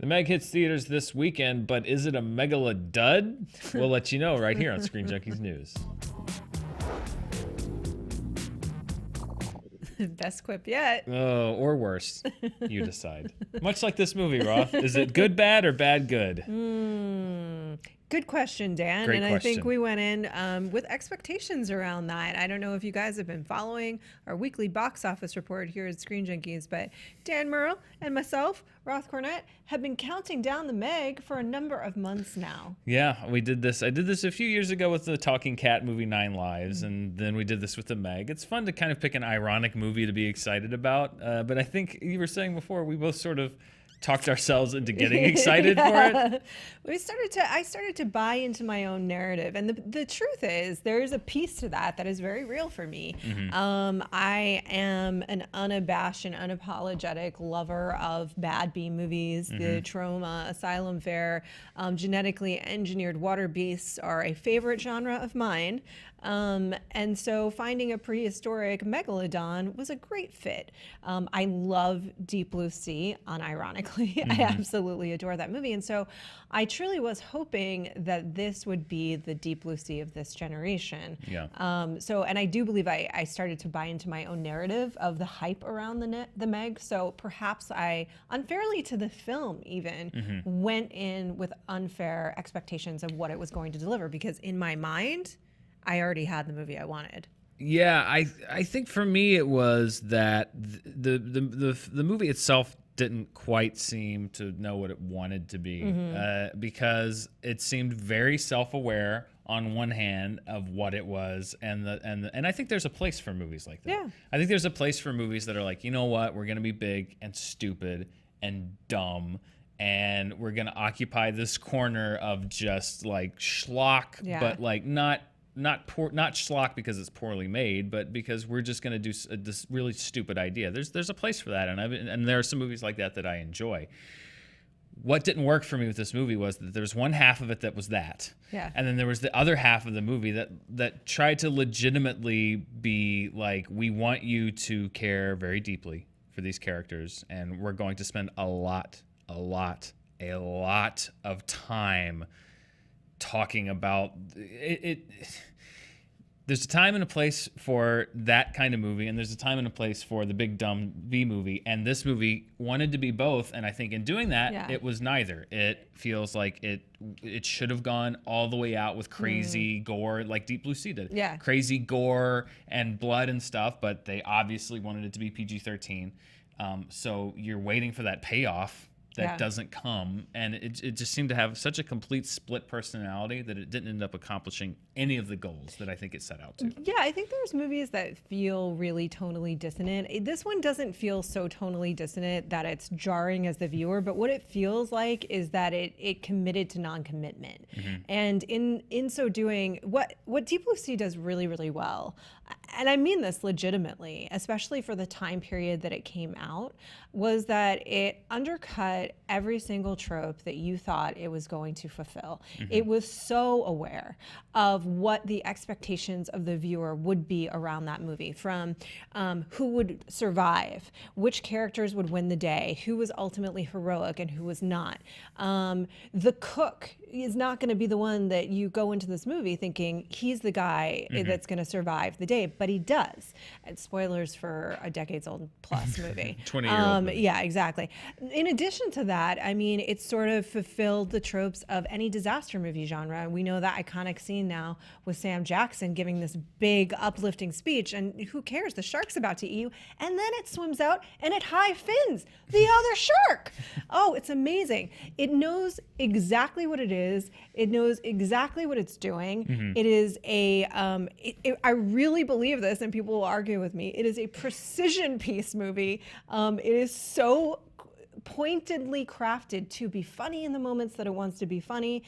The Meg hits theaters this weekend, but is it a megalodud? We'll let you know right here on Screen Junkies News. Best quip yet. Oh, or worse. You decide. Much like this movie, Roth. Is it good, bad, or bad, good? Good question, Dan. Great and question. I think we went in with expectations around that. I don't know if you guys have been following our weekly box office report here at Screen Junkies, but Dan Murrell and myself, Roth Cornet, have been counting down the Meg for a number of months now. Yeah, we did this. I did this a few years ago with the Talking Cat movie 9 Lives, and then we did this with the Meg. It's fun to kind of pick an ironic movie to be excited about, but I think you were saying before, we both sort of talked ourselves into getting excited for it. I started to buy into my own narrative, and the truth is there is a piece to that is very real for me. I am an unabashed and unapologetic lover of bad B movies. The trauma, asylum fare, genetically engineered water beasts are a favorite genre of mine. And so finding a prehistoric megalodon was a great fit. I love Deep Blue Sea, unironically. I absolutely adore that movie. And so I truly was hoping that this would be the Deep Blue Sea of this generation. Yeah. And I do believe I started to buy into my own narrative of the hype around the Meg. So perhaps I, unfairly to the film even, went in with unfair expectations of what it was going to deliver, because in my mind, I already had the movie I wanted. Yeah, I think for me it was that the movie itself didn't quite seem to know what it wanted to be, because it seemed very self-aware on one hand of what it was, and I think there's a place for movies like that. Yeah. I think there's a place for movies that are like, you know what, we're gonna be big and stupid and dumb, and we're gonna occupy this corner of just like schlock, but like not schlock because it's poorly made, but because we're just going to do this really stupid idea. There's a place for that, and there are some movies like that I enjoy. What didn't work for me with this movie was that there was one half of it that was that, and then there was the other half of the movie that tried to legitimately be like, we want you to care very deeply for these characters, and we're going to spend a lot of time talking about it. There's a time and a place for that kind of movie, and there's a time and a place for the big dumb B movie, and this movie wanted to be both, and I think in doing that, it was neither. It feels like it should have gone all the way out with crazy gore, like Deep Blue Sea did. Yeah. Crazy gore and blood and stuff, but they obviously wanted it to be PG-13. So you're waiting for that payoff that doesn't come, and it just seemed to have such a complete split personality that it didn't end up accomplishing any of the goals that I think it set out to. Yeah, I think there's movies that feel really tonally dissonant. This one doesn't feel so tonally dissonant that it's jarring as the viewer, but what it feels like is that it committed to non-commitment. And in so doing, what Deep Blue Sea does really, really well, and I mean this legitimately, especially for the time period that it came out, was that it undercut every single trope that you thought it was going to fulfill. It was so aware of what the expectations of the viewer would be around that movie, from who would survive, which characters would win the day, who was ultimately heroic and who was not. The cook is not going to be the one that you go into this movie thinking he's the guy that's going to survive the day, but he does. And spoilers for a decades-old plus movie. 20-year-old movie. Yeah, exactly. In addition to that, I mean, it sort of fulfilled the tropes of any disaster movie genre. We know that iconic scene now with Sam Jackson giving this big uplifting speech, and who cares? The shark's about to eat you, and then it swims out and it high fins the other shark. Oh, it's amazing. It knows exactly what it is. It knows exactly what it's doing. It is I really believe this, and people will argue with me. It is a precision piece movie. It is so pointedly crafted to be funny in the moments that it wants to be funny.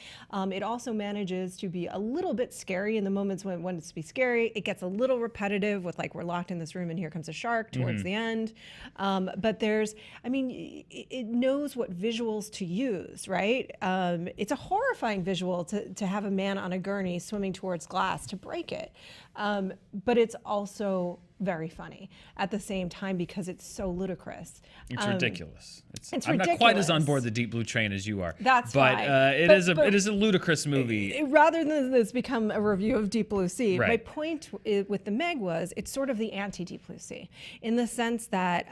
It also manages to be a little bit scary in the moments when it wants to be scary. It gets a little repetitive with, like, we're locked in this room and here comes a shark towards the end. But it knows what visuals to use, right? It's a horrifying visual to have a man on a gurney swimming towards glass to break it. But it's also very funny at the same time because it's so ludicrous. It's ridiculous. It's I'm ridiculous. not quite as on board the Deep Blue Train as you are. That's but fine. It is a ludicrous movie. Rather than this become a review of Deep Blue Sea, Right. my point with the Meg was it's sort of the anti-Deep Blue Sea in the sense that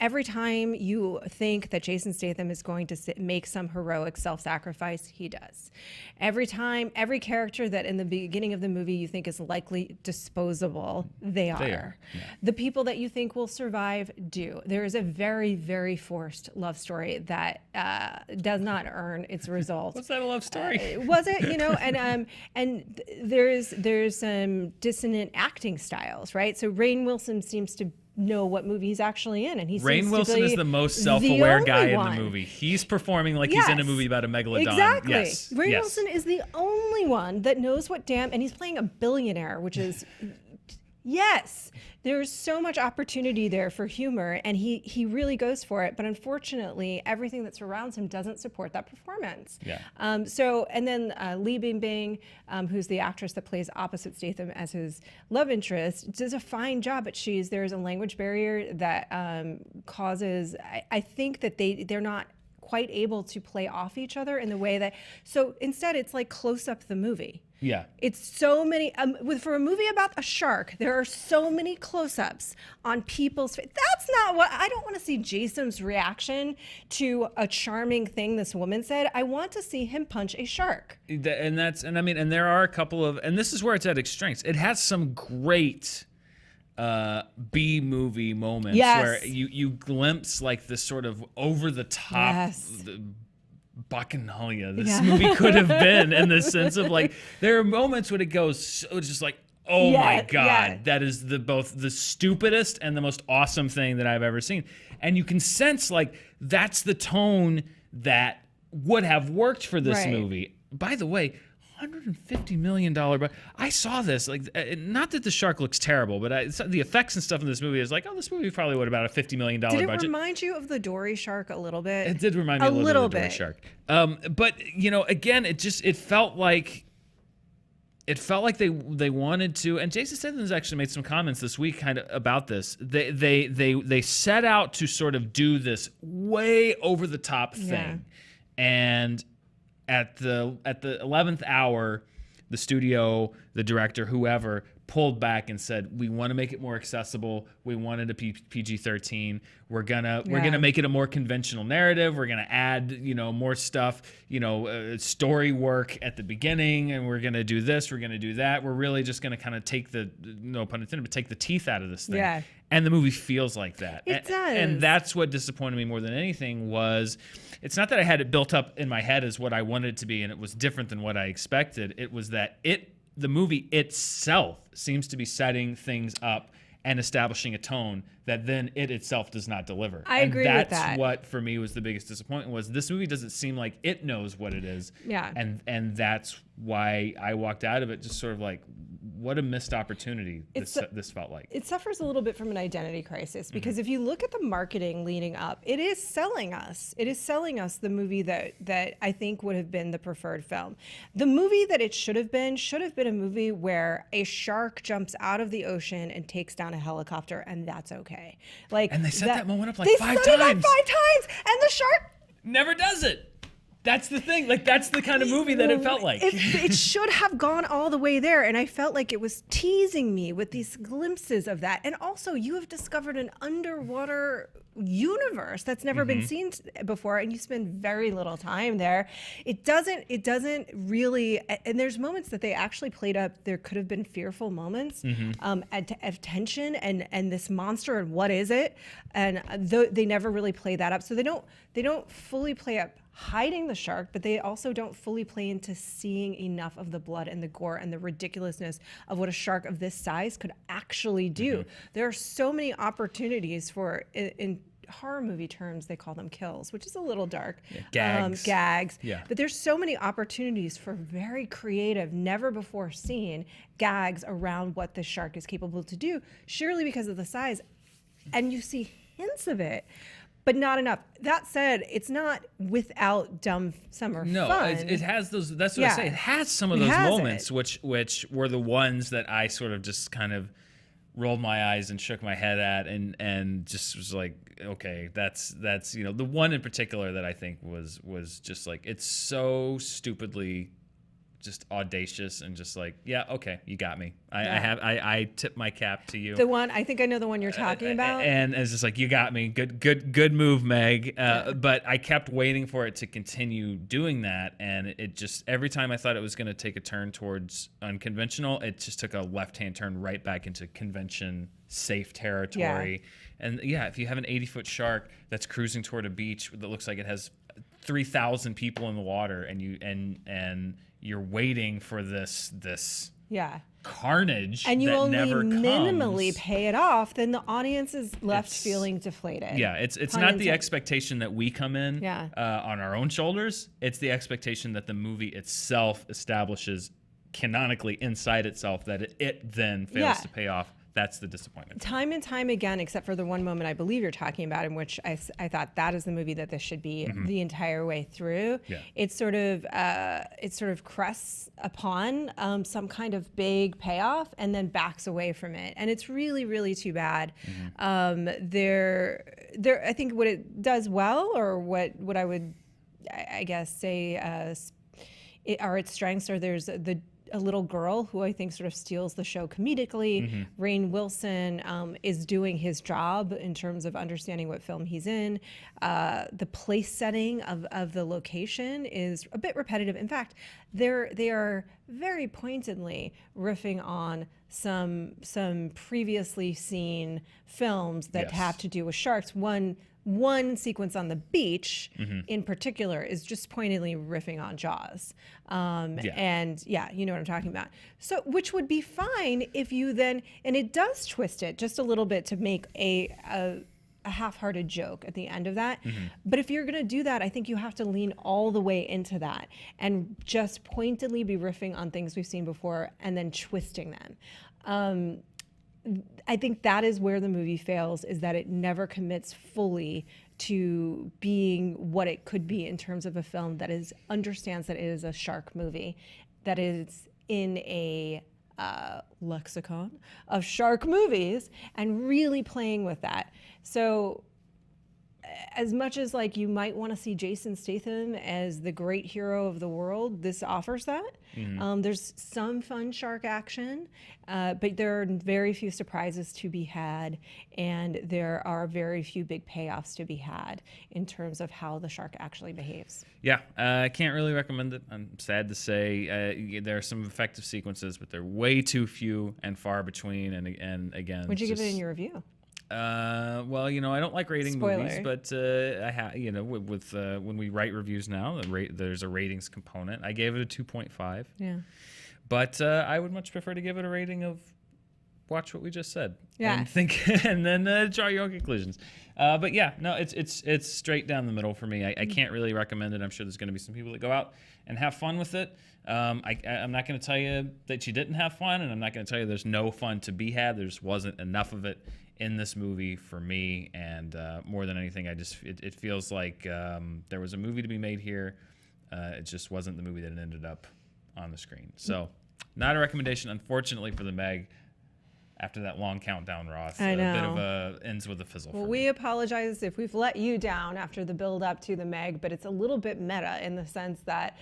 every time you think that Jason Statham is going to make some heroic self-sacrifice, he does. Every time, every character that in the beginning of the movie you think is likely disposable, they are. Yeah. The people that you think will survive do. There is a very, very forced love story that does not earn its result. Was that a love story? Was it? You know, and there's some dissonant acting styles, right? So Rainn Wilson seems to know what movie he's actually in, and Rainn Wilson is the most self-aware guy in the movie. He's performing like he's in a movie about a megalodon. Exactly. Yes. Rainn Wilson is the only one that knows what and he's playing a billionaire, which is yes. There's so much opportunity there for humor, and he really goes for it. But unfortunately, everything that surrounds him doesn't support that performance. Yeah. And then Li Bingbing, who's the actress that plays opposite Statham as his love interest, does a fine job. But there's a language barrier that causes. I think that they're not quite able to play off each other in the way that. So instead, it's like close up the movie. Yeah. It's so many, for a movie about a shark, there are so many close-ups on people's face. That's not what, I don't want to see Jason's reaction to a charming thing this woman said. I want to see him punch a shark. And there are a couple of, and this is where it's at its strengths. It has some great B-movie moments where you glimpse like this sort of over-the-top bacchanalia this movie could have been, in the sense of like there are moments when it goes so just like, oh my god, that is both the stupidest and the most awesome thing that I've ever seen. And you can sense like that's the tone that would have worked for this movie. By the way, $150 million. But I saw this, like, not that the shark looks terrible, but the effects and stuff in this movie is like, oh, this movie probably would have about a $50 million budget. Did it remind you of the Dory shark a little bit? It did remind me a little bit of the Dory shark. But you know, again, it felt like they wanted to, and Jason Statham's actually made some comments this week kind of about this. They set out to sort of do this way over the top thing, and at the 11th hour, the studio, the director, whoever, pulled back and said, we want to make it more accessible. We want it to be PG-13. We're gonna make it a more conventional narrative. We're gonna add, more stuff, story work at the beginning, and we're gonna do this, we're gonna do that. We're really just gonna kind of take the, no pun intended, but take the teeth out of this thing. Yeah. And the movie feels like that. It does. And that's what disappointed me more than anything was, it's not that I had it built up in my head as what I wanted it to be, and it was different than what I expected. It was that the movie itself seems to be setting things up and establishing a tone that then it itself does not deliver. I agree with that. That's what, for me, was the biggest disappointment, was this movie doesn't seem like it knows what it is. Yeah. And that's why I walked out of it just sort of like, what a missed opportunity this felt like. It suffers a little bit from an identity crisis, because if you look at the marketing leading up, it is selling us. It is selling us the movie that I think would have been the preferred film. The movie that it should have been a movie where a shark jumps out of the ocean and takes down a helicopter, and that's okay. And they set that moment up like 5 times. They set it up 5 times, and the shark never does it. That's the thing. Like, that's the kind of movie that it felt like. It should have gone all the way there. And I felt like it was teasing me with these glimpses of that. And also, you have discovered an underwater universe that's never been seen before, and you spend very little time there. It doesn't really, and there's moments that they actually played up. There could have been fearful moments of tension and this monster and what is it, and they never really play that up. So they don't fully play up hiding the shark, but they also don't fully play into seeing enough of the blood and the gore and the ridiculousness of what a shark of this size could actually do. There are so many opportunities for, in horror movie terms, they call them kills, which is a little dark. Gags. Yeah. But there's so many opportunities for very creative, never before seen gags around what the shark is capable to do, surely because of the size. And you see hints of it, but not enough. That said, it's not without dumb summer fun. No, it has those. That's what I say. It has some of those moments, which were the ones that I sort of just kind of rolled my eyes and shook my head at, and just was like, okay, that's the one in particular that I think was just like, it's so stupidly just audacious and just like, yeah, okay, you got me. I tip my cap to you. The one, I think I know the one you're talking about. And it's just like, you got me. Good move, Meg. But I kept waiting for it to continue doing that, and it just, every time I thought it was going to take a turn towards unconventional, it just took a left-hand turn right back into convention safe territory. And if you have an 80-foot shark that's cruising toward a beach that looks like it has 3,000 people in the water, and you're waiting for this carnage, and you that only never minimally comes. pay it off, then the audience is left feeling deflated. Yeah, it's not the expectation that we come in on our own shoulders. It's the expectation that the movie itself establishes canonically inside itself, that it then fails to pay off. That's the disappointment. Time and time again, except for the one moment I believe you're talking about, in which I thought that is the movie that this should be the entire way through. Yeah. It sort of crests upon some kind of big payoff and then backs away from it, and it's really, really too bad. I think what it does well, or what I would, I guess, say are its strengths, or there's a little girl who I think sort of steals the show comedically. Rainn Wilson is doing his job in terms of understanding what film he's in. The place setting of the location is a bit repetitive. In fact, they are very pointedly riffing on some previously seen films that have to do with sharks. One sequence on the beach in particular is just pointedly riffing on Jaws. And you know what I'm talking about. So, which would be fine if you then, and it does twist it just a little bit to make a half-hearted joke at the end of that. But if you're going to do that, I think you have to lean all the way into that and just pointedly be riffing on things we've seen before and then twisting them. I think that is where the movie fails, is that it never commits fully to being what it could be in terms of a film that understands that it is a shark movie, that is in a lexicon of shark movies, and really playing with that. So as much as like you might want to see Jason Statham as the great hero of the world, this offers that. There's some fun shark action, but there are very few surprises to be had, and there are very few big payoffs to be had in terms of how the shark actually behaves. Yeah, I can't really recommend it. I'm sad to say there are some effective sequences, but they're way too few and far between. And again, would you give it in your review? Well, I don't like rating movies, but I have, with when we write reviews now, there's a ratings component. I gave it a 2.5. Yeah. But I would much prefer to give it a rating of watch what we just said. Yeah. And think, and then draw your own conclusions. But yeah, no, it's straight down the middle for me. I can't really recommend it. I'm sure there's going to be some people that go out and have fun with it. I'm not going to tell you that you didn't have fun, and I'm not going to tell you there's no fun to be had. There just wasn't enough of it in this movie for me, and more than anything, it feels like there was a movie to be made here. It just wasn't the movie that ended up on the screen. So, not a recommendation, unfortunately, for the Meg. After that long countdown, Roth, I know. A bit of a ends with a fizzle. Well, we apologize if we've let you down after the build up to the Meg, but it's a little bit meta in the sense that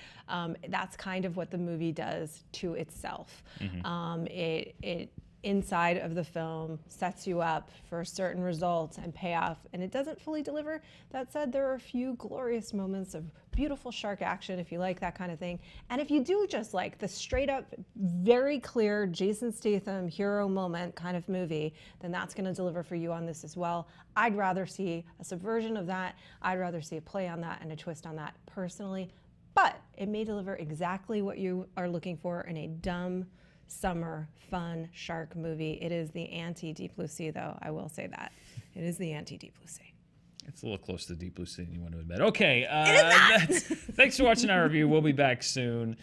that's kind of what the movie does to itself. It inside of the film sets you up for certain results and payoff, and it doesn't fully deliver. That said, there are a few glorious moments of beautiful shark action if you like that kind of thing. And if you do just like the straight up, very clear Jason Statham hero moment kind of movie, then that's going to deliver for you on this as well. I'd rather see a subversion of that. I'd rather see a play on that and a twist on that personally, but it may deliver exactly what you are looking for in a dumb, summer, fun shark movie. It is the anti-Deep Blue Sea, though. I will say that. It is the anti-Deep Blue Sea. It's a little close to Deep Blue Sea than you want to admit. Okay. Thanks for watching our review. We'll be back soon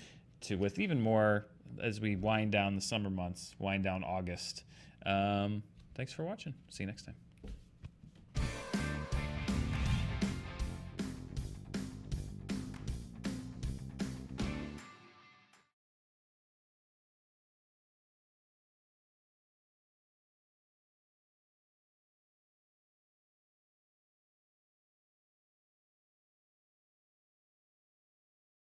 with even more as we wind down the summer months, wind down August. Thanks for watching. See you next time.